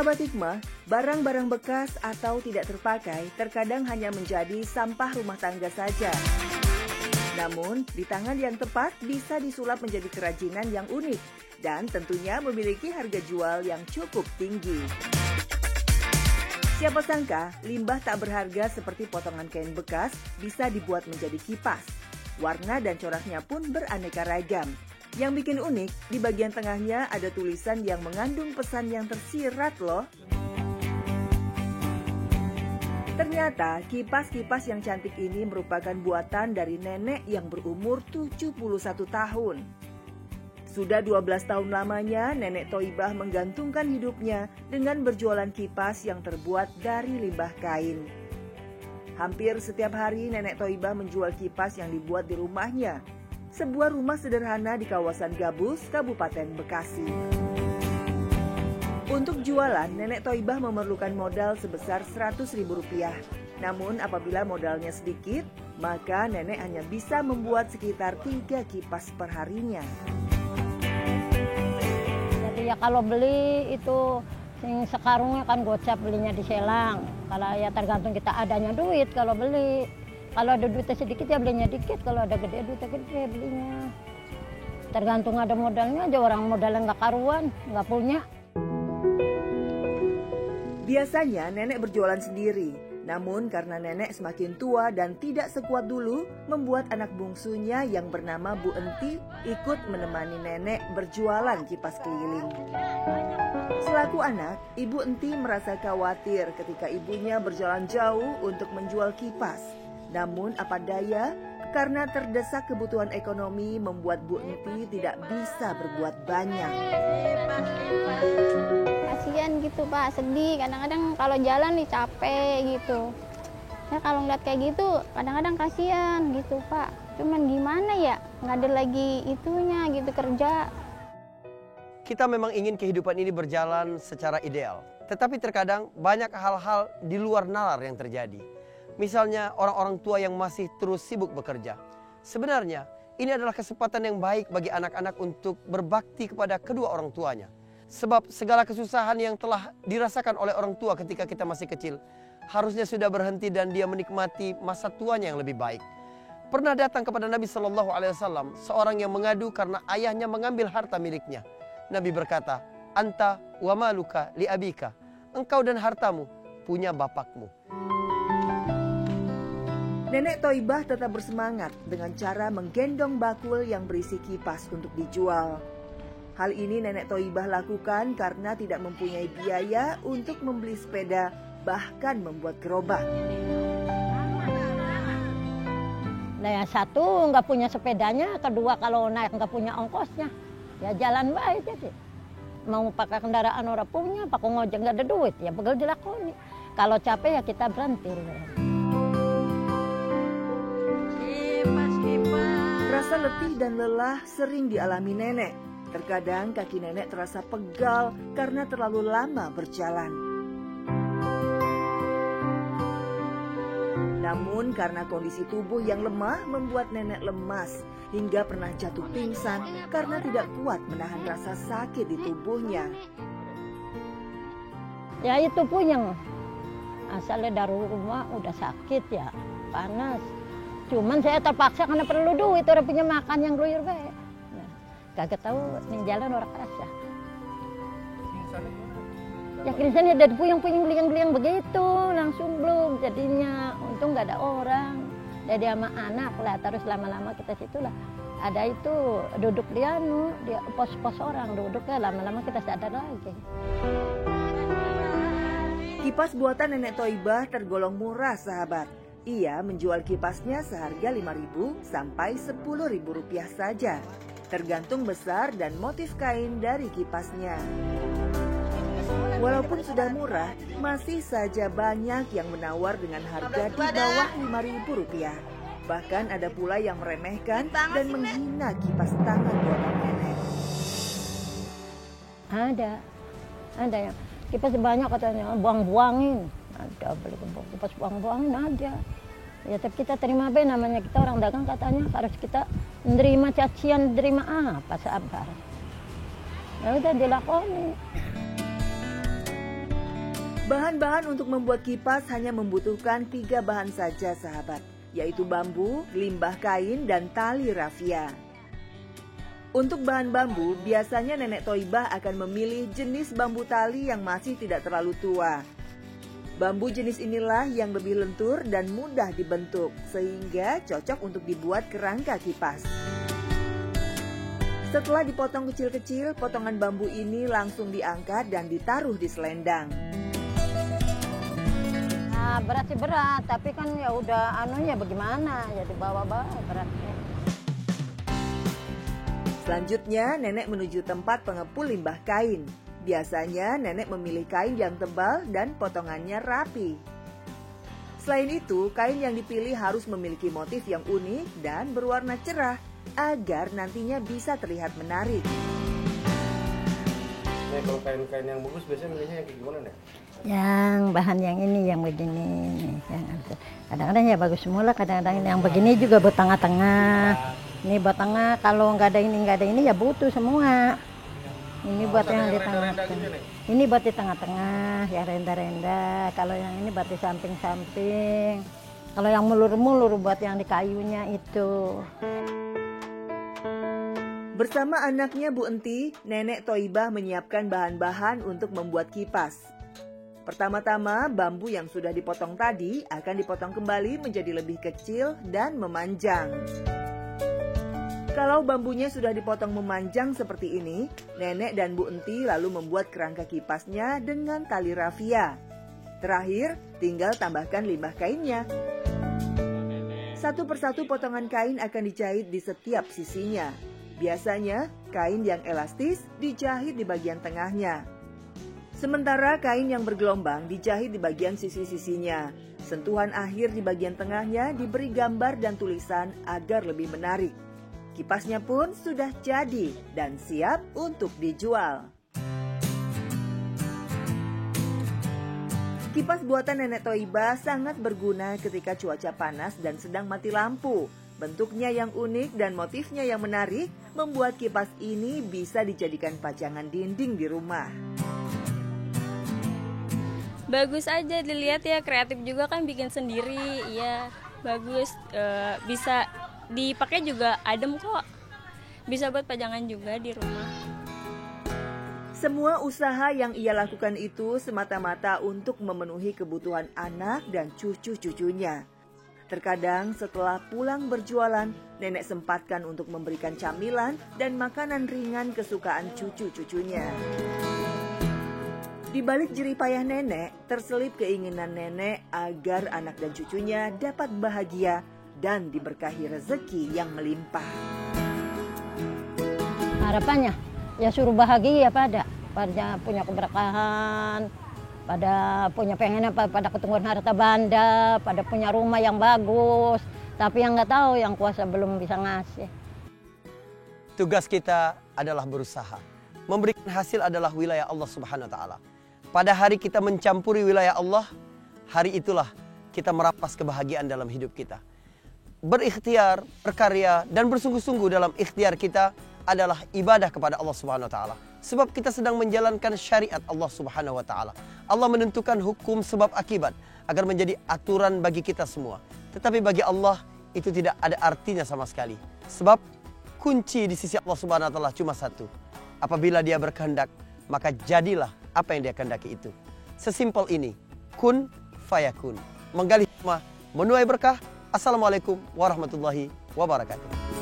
Sahabat Hikmah, barang-barang bekas atau tidak terpakai terkadang hanya menjadi sampah rumah tangga saja. Namun, di tangan yang tepat bisa disulap menjadi kerajinan yang unik dan tentunya memiliki harga jual yang cukup tinggi. Siapa sangka, limbah tak berharga seperti potongan kain bekas bisa dibuat menjadi kipas. Warna dan coraknya pun beraneka ragam. Yang bikin unik, di bagian tengahnya ada tulisan yang mengandung pesan yang tersirat loh. Ternyata kipas-kipas yang cantik ini merupakan buatan dari nenek yang berumur 71 tahun. Sudah 12 tahun lamanya Nenek Thoibah menggantungkan hidupnya dengan berjualan kipas yang terbuat dari limbah kain. Hampir setiap hari Nenek Thoibah menjual kipas yang dibuat di rumahnya. Sebuah rumah sederhana di kawasan Gabus, Kabupaten Bekasi. Untuk jualan, Nenek Thoibah memerlukan modal sebesar Rp100.000. Namun apabila modalnya sedikit, maka nenek hanya bisa membuat sekitar 3 kipas per harinya. Jadi ya kalau beli itu sekarungnya kan gocap belinya di Selang. Kalau ya tergantung kita adanya duit kalau beli. Kalau ada duitnya sedikit ya belinya dikit, kalau ada gede duitnya gede belinya. Tergantung ada modalnya aja, orang modalnya nggak karuan, nggak punya. Biasanya nenek berjualan sendiri, namun karena nenek semakin tua dan tidak sekuat dulu, membuat anak bungsunya yang bernama Bu Enti ikut menemani nenek berjualan kipas keliling. Selaku anak, Ibu Enti merasa khawatir ketika ibunya berjalan jauh untuk menjual kipas. Namun apa daya, karena terdesak kebutuhan ekonomi membuat Bu Enti tidak bisa berbuat banyak. Kasian gitu Pak, sedih. Kadang-kadang kalau jalan nih capek gitu. Ya kalau ngeliat kayak gitu, kadang-kadang kasian gitu Pak. Cuman gimana ya, nggak ada lagi itunya gitu kerja. Kita memang ingin kehidupan ini berjalan secara ideal. Tetapi terkadang banyak hal-hal di luar nalar yang terjadi. Misalnya orang-orang tua yang masih terus sibuk bekerja. Sebenarnya ini adalah kesempatan yang baik bagi anak-anak untuk berbakti kepada kedua orang tuanya. Sebab segala kesusahan yang telah dirasakan oleh orang tua ketika kita masih kecil harusnya sudah berhenti dan dia menikmati masa tuanya yang lebih baik. Pernah datang kepada Nabi SAW seorang yang mengadu karena ayahnya mengambil harta miliknya. Nabi berkata, "Anta wa maluka li abika." Engkau dan hartamu punya bapakmu. Nenek Thoibah tetap bersemangat dengan cara menggendong bakul yang berisi kipas untuk dijual. Hal ini Nenek Thoibah lakukan karena tidak mempunyai biaya untuk membeli sepeda, bahkan membuat gerobak. Nah, yang satu nggak punya sepedanya, kedua kalau naik nggak punya ongkosnya, ya jalan baik jadi. Mau pakai kendaraan orang punya, pakai ngojek nggak ada duit, ya pegel dilakoni. Kalau capek ya kita berhenti. Rasa letih dan lelah sering dialami nenek. Terkadang kaki nenek terasa pegal karena terlalu lama berjalan. Namun karena kondisi tubuh yang lemah membuat nenek lemas hingga pernah jatuh pingsan karena tidak kuat menahan rasa sakit di tubuhnya. Ya itu puyeng. Asalnya dari rumah udah sakit ya, panas. Cuman saya terpaksa karena perlu duit, orang punya makan yang gluyur bae. Nah, kagak tahu ning jalan orang kerasa. Ya kirisan ya dari puyeng-puyeng geliang-geliang begitu, langsung belum jadinya. Untung nggak ada orang. Jadi sama anak lah, terus lama-lama kita situ lah. Ada itu duduk dia pos-pos orang duduknya, lama-lama kita sadar lagi. Kipas buatan Nenek Thoibah tergolong murah sahabat. Ia menjual kipasnya seharga Rp5.000 sampai Rp10.000 saja. Tergantung besar dan motif kain dari kipasnya. Walaupun sudah murah, masih saja banyak yang menawar dengan harga di bawah Rp5.000. Bahkan ada pula yang meremehkan dan menghina kipas tangan buatan nenek. Ada yang kipas banyak katanya, buang-buangin. Ada beli kipas buang-buangin aja. Ya tapi kita terima be, namanya kita orang dagang katanya harus kita menerima cacian, menerima apa sabar. Ya udah dilakoni. Bahan-bahan untuk membuat kipas hanya membutuhkan 3 bahan saja sahabat, yaitu bambu, limbah kain, dan tali rafia. Untuk bahan bambu, biasanya Nenek Thoibah akan memilih jenis bambu tali yang masih tidak terlalu tua. Bambu jenis inilah yang lebih lentur dan mudah dibentuk, sehingga cocok untuk dibuat kerangka kipas. Setelah dipotong kecil-kecil, potongan bambu ini langsung diangkat dan ditaruh di selendang. Nah, berat sih berat, tapi kan ya udah anunya bagaimana, ya dibawa-bawa beratnya. Selanjutnya, Nenek menuju tempat pengepul limbah kain. Biasanya, Nenek memilih kain yang tebal dan potongannya rapi. Selain itu, kain yang dipilih harus memiliki motif yang unik dan berwarna cerah, agar nantinya bisa terlihat menarik. Nih, kalau kain-kain yang bagus biasanya milihnya yang kayak gimana, Nek? Yang bahan yang ini, yang begini. Kadang-kadang ya bagus semua lah, kadang-kadang yang begini juga buat tengah-tengah. Ini buat tengah, kalau nggak ada ini ya butuh semua. Ini buat yang di tengah-tengah. Ini buat di tengah-tengah, ya renda-renda. Kalau yang ini buat di samping-samping. Kalau yang mulur-mulur buat yang di kayunya itu. Bersama anaknya Bu Enti, Nenek Thoibah menyiapkan bahan-bahan untuk membuat kipas. Pertama-tama, bambu yang sudah dipotong tadi akan dipotong kembali menjadi lebih kecil dan memanjang. Kalau bambunya sudah dipotong memanjang seperti ini, Nenek dan Bu Enti lalu membuat kerangka kipasnya dengan tali rafia. Terakhir, tinggal tambahkan limbah kainnya. Satu persatu potongan kain akan dijahit di setiap sisinya. Biasanya, kain yang elastis dijahit di bagian tengahnya. Sementara kain yang bergelombang dijahit di bagian sisi-sisinya. Sentuhan akhir di bagian tengahnya diberi gambar dan tulisan agar lebih menarik. Kipasnya pun sudah jadi dan siap untuk dijual. Kipas buatan Nenek Thoibah sangat berguna ketika cuaca panas dan sedang mati lampu. Bentuknya yang unik dan motifnya yang menarik membuat kipas ini bisa dijadikan pajangan dinding di rumah. Bagus aja dilihat ya, kreatif juga kan bikin sendiri, ya bagus, bisa dipakai juga adem kok, bisa buat pajangan juga di rumah. Semua usaha yang ia lakukan itu semata-mata untuk memenuhi kebutuhan anak dan cucu-cucunya. Terkadang setelah pulang berjualan, Nenek sempatkan untuk memberikan camilan dan makanan ringan kesukaan cucu-cucunya. Di balik jerih payah Nenek, terselip keinginan Nenek agar anak dan cucunya dapat bahagia dan diberkahi rezeki yang melimpah. Harapannya ya suruh bahagia pada punya keberkahan, pada punya pengen pada ketemuan harta benda, pada punya rumah yang bagus. Tapi yang nggak tahu, yang kuasa belum bisa ngasih. Tugas kita adalah berusaha. Memberikan hasil adalah wilayah Allah Subhanahu wa taala. Pada hari kita mencampuri wilayah Allah, hari itulah kita merampas kebahagiaan dalam hidup kita. Berikhtiar, berkarya, dan bersungguh-sungguh dalam ikhtiar kita adalah ibadah kepada Allah Subhanahu wa taala. Sebab kita sedang menjalankan syariat Allah Subhanahu wa taala. Allah menentukan hukum sebab akibat agar menjadi aturan bagi kita semua. Tetapi bagi Allah itu tidak ada artinya sama sekali. Sebab kunci di sisi Allah Subhanahu wa taala cuma satu. Apabila Dia berkehendak, maka jadilah apa yang Dia kehendaki itu. Sesimpel ini. Kun fayakun. Menggali hikmah, menuai berkah. Assalamualaikum warahmatullahi wabarakatuh.